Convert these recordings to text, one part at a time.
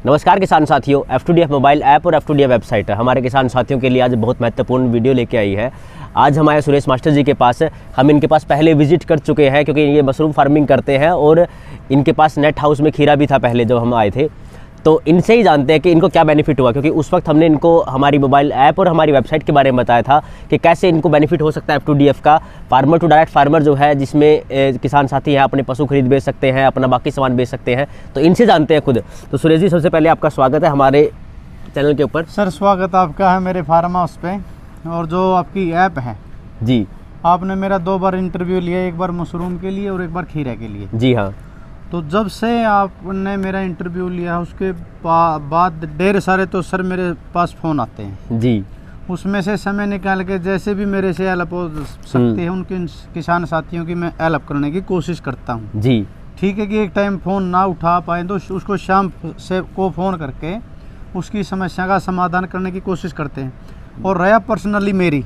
नमस्कार किसान साथियों, F2DF मोबाइल ऐप और F2DF वेबसाइट हमारे किसान साथियों के लिए आज बहुत महत्वपूर्ण वीडियो लेके आई है। आज हम आए सुरेश मास्टर जी के पास। हम इनके पास पहले विजिट कर चुके हैं क्योंकि ये मशरूम फार्मिंग करते हैं और इनके पास नेट हाउस में खीरा भी था पहले जब हम आए थे। तो इनसे ही जानते हैं कि इनको क्या बेनिफिट हुआ, क्योंकि उस वक्त हमने इनको हमारी मोबाइल ऐप और हमारी वेबसाइट के बारे में बताया था कि कैसे इनको बेनिफिट हो सकता है F2DF का। फार्मर टू डायरेक्ट फार्मर जो है, जिसमें किसान साथी हैं अपने पशु खरीद बेच सकते हैं, अपना बाकी सामान बेच सकते हैं। तो इनसे जानते हैं खुद। तो सुरेश जी, सबसे पहले आपका स्वागत है हमारे चैनल के ऊपर। सर, स्वागत आपका है मेरे फार्म हाउस पे। और जो आपकी ऐप है जी, आपने मेरा 2 बार इंटरव्यू लिया, एक बार मशरूम के लिए और एक बार खीरा के लिए। जी हाँ। तो जब से आपने मेरा इंटरव्यू लिया उसके बाद ढेर सारे तो सर मेरे पास फ़ोन आते हैं जी। उसमें से समय निकाल के जैसे भी मेरे से हेल्प हो सकती है उनके किसान साथियों की मैं हेल्प करने की कोशिश करता हूँ जी। ठीक है कि एक टाइम फ़ोन ना उठा पाए तो उसको शाम से को फ़ोन करके उसकी समस्या का समाधान करने की कोशिश करते हैं। और रहा पर्सनली मेरी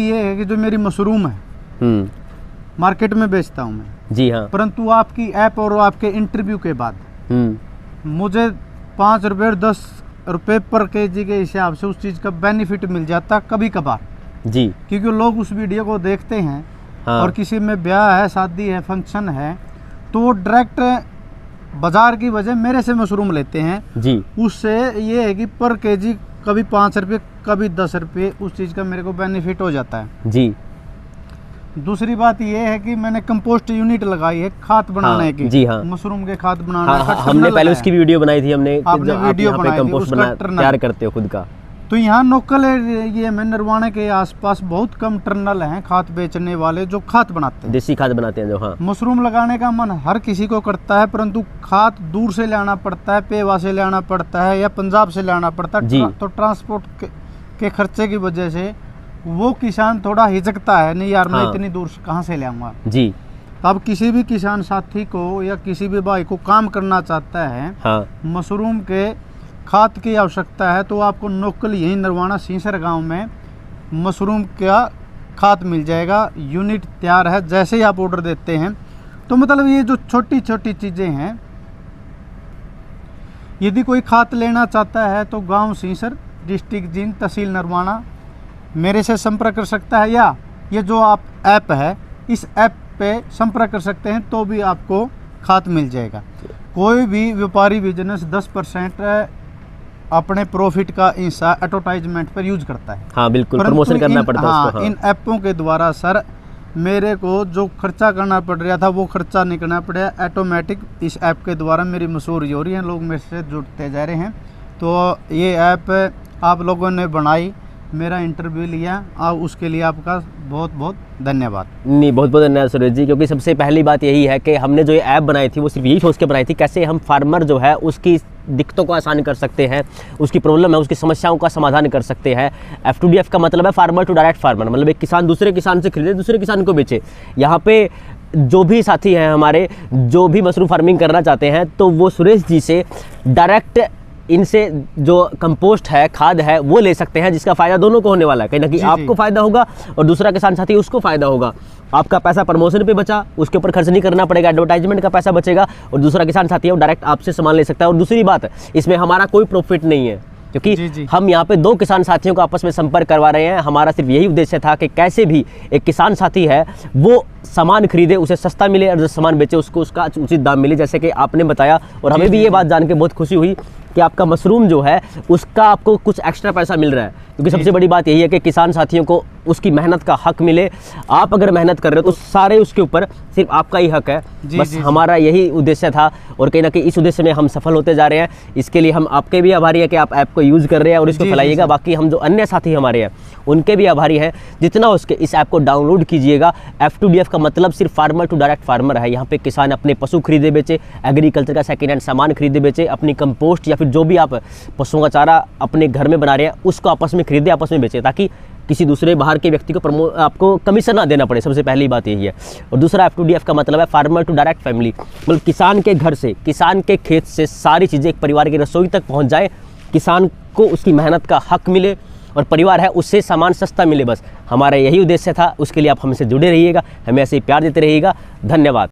ये है कि जो मेरी मशरूम है मार्केट में बेचता हूँ मैं। जी हाँ। परंतु आपकी ऐप और आपके इंटरव्यू के बाद मुझे 5 रुपये और 10 रुपये पर केजी के हिसाब से उस चीज़ का बेनिफिट मिल जाता कभी कभार जी, क्योंकि लोग उस वीडियो को देखते हैं। हाँ। और किसी में ब्याह है, शादी है, फंक्शन है, तो वो डायरेक्ट बाजार की वजह मेरे से मशरूम लेते हैं जी। उससे ये है कि पर केजी कभी 5 रुपये कभी 10 रुपये उस चीज़ का मेरे को बेनिफिट हो जाता है जी। दूसरी बात ये है कि मैंने कंपोस्ट यूनिट लगाई है खाद बनाने की। जी हाँ। मशरूम के खाद बनाने का हमने पहले उसकी वीडियो बनाई थी। हमने वीडियो बनाई कंपोस्ट तैयार करते हो खुद का। तो यहाँ लोकल ये में निर्वाणे के आसपास बहुत कम टर्नल हैं खाद बेचने वाले जो खाद बनाते हैं, देसी खाद बनाते हैं जो। हाँ। मशरूम लगाने का मन हर किसी को करता है, परंतु खाद दूर से लाना पड़ता है, पेवा से लाना पड़ता है या पंजाब से लाना पड़ता है। तो ट्रांसपोर्ट के खर्चे की वजह से वो किसान थोड़ा हिचकता है, नहीं यार मैं इतनी दूर कहाँ से ले आऊँगा जी। अब किसी भी किसान साथी को या किसी भी भाई को काम करना चाहता है, हाँ। मशरूम के खाद की आवश्यकता है तो आपको लोकल यही नरवाना सीसर गांव में मशरूम का खाद मिल जाएगा। यूनिट तैयार है, जैसे ही आप ऑर्डर देते हैं। तो मतलब ये जो छोटी छोटी चीज़ें हैं, यदि कोई खाद लेना चाहता है तो गांव सीसर, डिस्ट्रिक्ट जींद, तहसील नरवाना मेरे से संपर्क कर सकता है, या ये जो आप ऐप है इस ऐप पे संपर्क कर सकते हैं तो भी आपको खाद मिल जाएगा। कोई भी व्यापारी बिजनेस 10% अपने प्रॉफिट का हिस्सा एडवर्टाइजमेंट पर यूज करता है। हाँ बिल्कुल, प्रमोशन करना पड़ता है उसको। हाँ। इन ऐपों के द्वारा सर मेरे को जो खर्चा करना पड़ रहा था वो खर्चा नहीं करना पड़ा, ऑटोमेटिक इस ऐप के द्वारा मेरी मशहूरी हो रही है, लोग मेरे से जुड़ते जा रहे हैं। तो ये ऐप आप लोगों ने बनाई, मेरा इंटरव्यू लिया, और उसके लिए आपका बहुत बहुत धन्यवाद। नहीं, बहुत बहुत धन्यवाद सुरेश जी, क्योंकि सबसे पहली बात यही है कि हमने जो ये ऐप बनाई थी वो सिर्फ यही सोच के बनाई थी कैसे हम फार्मर जो है उसकी दिक्कतों को आसान कर सकते हैं, उसकी प्रॉब्लम है उसकी समस्याओं का समाधान कर सकते हैं। F2DF का मतलब है फार्मर टू डायरेक्ट फार्मर, मतलब एक किसान दूसरे किसान से खरीदे, दूसरे किसान को बेचे। यहाँ पे जो भी साथी हैं हमारे जो भी मशरूम फार्मिंग करना चाहते हैं तो वो सुरेश जी से डायरेक्ट इनसे जो कंपोस्ट है, खाद है, वो ले सकते हैं, जिसका फ़ायदा दोनों को होने वाला है। कहीं ना कहीं आपको फ़ायदा होगा और दूसरा किसान साथी उसको फ़ायदा होगा। आपका पैसा प्रमोशन पे बचा, उसके ऊपर खर्च नहीं करना पड़ेगा, एडवर्टाइजमेंट का पैसा बचेगा, और दूसरा किसान साथी है वो डायरेक्ट आपसे सामान ले सकता है। और दूसरी बात, इसमें हमारा कोई प्रॉफिट नहीं है, क्योंकि हम यहाँ पे 2 किसान साथियों को आपस में संपर्क करवा रहे हैं। हमारा सिर्फ यही उद्देश्य था कि कैसे भी एक किसान साथी है वो सामान खरीदे, उसे सस्ता मिले, और जो सामान बेचे उसको उसका उचित दाम मिले, जैसे कि आपने बताया। और हमें भी ये बात जान के बहुत खुशी हुई कि आपका मशरूम जो है उसका आपको कुछ एक्स्ट्रा पैसा मिल रहा है, क्योंकि सबसे बड़ी बात यही है कि किसान साथियों को उसकी मेहनत का हक मिले। आप अगर मेहनत कर रहे हो तो सारे उसके ऊपर सिर्फ आपका ही हक है। बस हमारा यही उद्देश्य था, और कहीं ना कहीं इस उद्देश्य में हम सफल होते जा रहे हैं। इसके लिए हम आपके भी आभारी हैं कि आप ऐप को यूज़ कर रहे हैं और इसको फैलाइएगा। बाकी हम जो अन्य साथी हमारे हैं उनके भी आभारी हैं, जितना उसके इस ऐप को डाउनलोड कीजिएगा। F2DF का मतलब सिर्फ फार्मर टू डायरेक्ट फार्मर है। यहाँ पे किसान अपने पशु खरीदे बेचे, एग्रीकल्चर का सेकेंड हैंड सामान खरीदे बेचे, अपनी कंपोस्ट या फिर जो भी आप पशुओं का चारा अपने घर में बना रहे हैं उसको आपस में खरीदे, आपस में बेचे, ताकि किसी दूसरे बाहर के व्यक्ति को आपको कमीशन ना देना पड़े। सबसे पहली बात यही है। और दूसरा F2DF का मतलब है फार्मर टू डायरेक्ट फैमिली, मतलब किसान के घर से, किसान के खेत से सारी चीज़ें एक परिवार की रसोई तक पहुंच जाए, किसान को उसकी मेहनत का हक मिले और परिवार है उससे सामान सस्ता मिले। बस हमारा यही उद्देश्य था। उसके लिए आप हमसे जुड़े रहिएगा, हमें ऐसे ही प्यार देते रहिएगा। धन्यवाद।